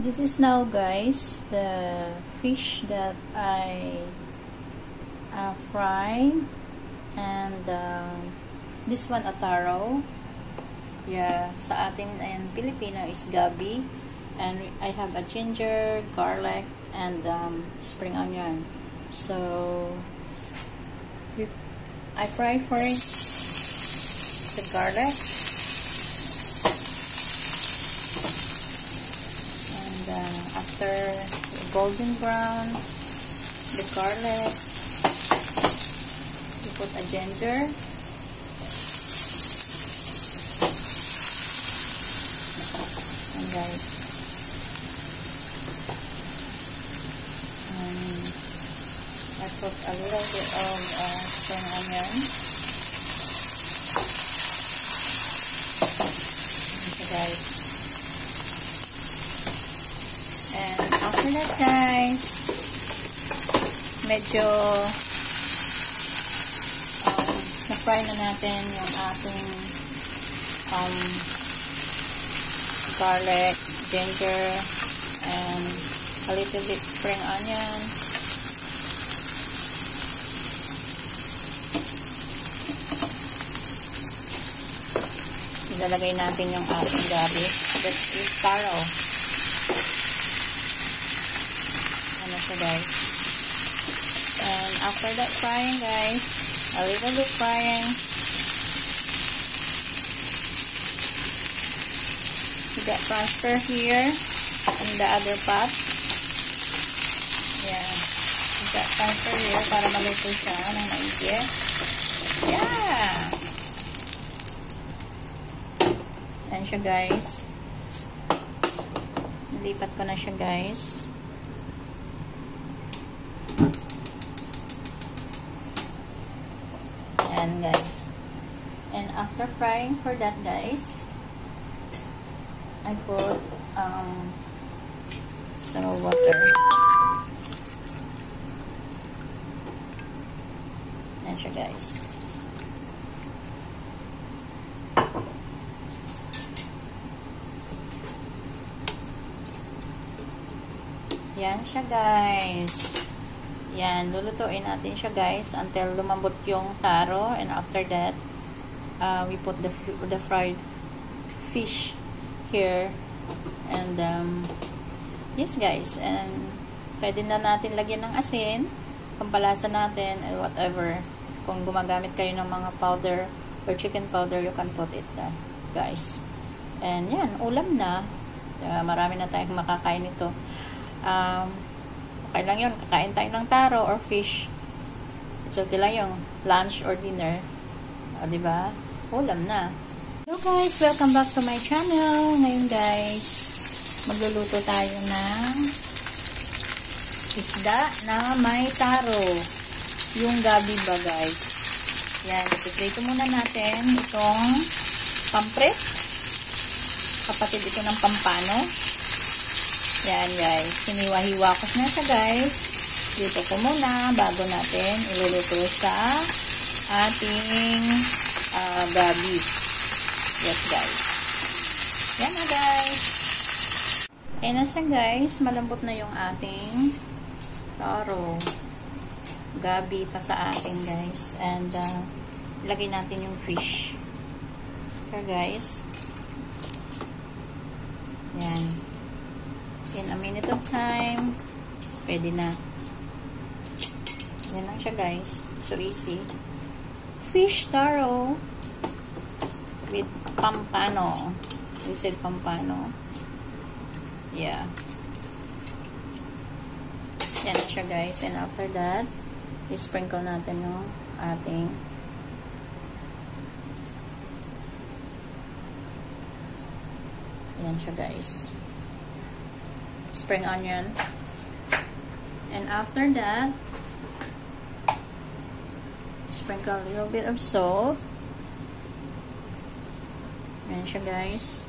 This is now, guys, the fish that I fry, and this one ataro. Yeah, sa atin in Filipino is gabi, and I have a ginger, garlic, and spring onion. So I fry first the garlic, and after golden brown the garlic, you put a ginger, and guys, I put a little bit of spring onion. Okay, guys. And after that, guys, medyo na-fry na natin yung ating garlic, ginger, and a little bit spring onion. Ilalagay natin yung ating gabi. That is taro. Ano siya, guys? And after that frying, guys, a little bit frying, you got transfer here in the other pot. Yeah, you got transfer here para maluto siya ng maigi. Yeah! Ayan siya, guys. Nilipat ko na siya, guys. Ayan, guys. And after frying for that, guys, I put some water. Ayan siya, guys. Yan siya, guys. Yan, lulutuin natin siya, guys, until lumambot yung taro, and after that, we put the fried fish here, and yes, guys, and pwede na natin lagyan ng asin, pampalasa natin, and whatever. Kung gumagamit kayo ng mga powder or chicken powder, you can put it, guys. And yan, ulam na. Marami na tayong makakain nito. Okay lang yun, kakain tayo ng taro or fish. It's okay lang yung lunch or dinner. Diba? Ulam na. So guys, welcome back to my channel. Ngayon, guys, magluluto tayo ng isda na may taro. Yung gabi ba, guys? Yan, ipiprito muna natin itong pampret. Kapatid ito ng pampano. Yan, guys. Hiniwa-hiwa ko na siya, guys. Dito ko muna bago natin iluluto sa ating gabi. Yes, guys. Yan na, guys. Ayan na siya, guys. Malambot na yung ating taro. Gabi pa sa atin, guys. And ilagay natin yung fish. Here, guys. Yan. In a minute of time, pwede na. Yan lang siya, guys. So easy. Fish taro with pampano. We said pampano. Yeah. Yan na siya, guys. And after that, i-sprinkle natin yung ating yan siya, guys. Spring onion, and after that, sprinkle a little bit of salt. Ayan siya, guys,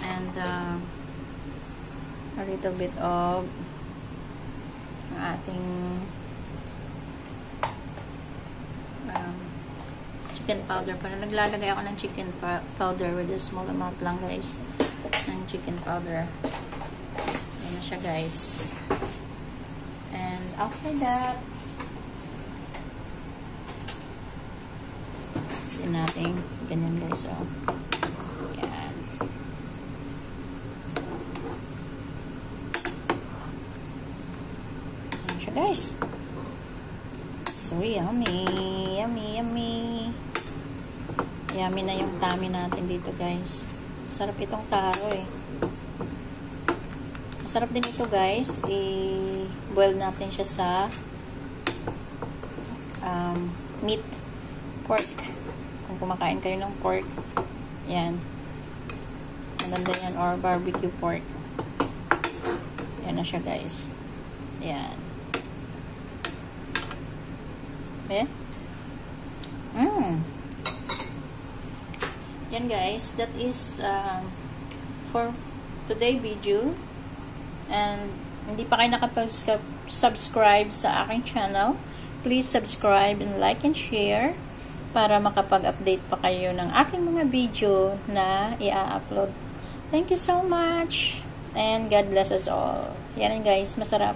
and a little bit of ating chicken powder. Pero naglalagay ako ng chicken powder with a small amount lang, guys, ng chicken powder. na siya, guys. And after that, din natin ganyan, guys. Oh. Yan. Yan siya, guys. So yummy. Yummy, yummy. Yummy na yung tummy natin dito, guys. Masarap itong taro eh. Masarap din ito, guys. I-boil natin siya sa meat, pork. Kung kumakain kayo ng pork, yan. Maganda yan, or barbecue pork. Yan na siya, guys. Yan. Eh? Yan, guys. That is for today video. And hindi pa kayo nakapag-subscribe sa aking channel, please subscribe and like and share para makapag-update pa kayo ng aking mga video na i-upload. Thank you so much and God bless us all. Yan, guys, masarap.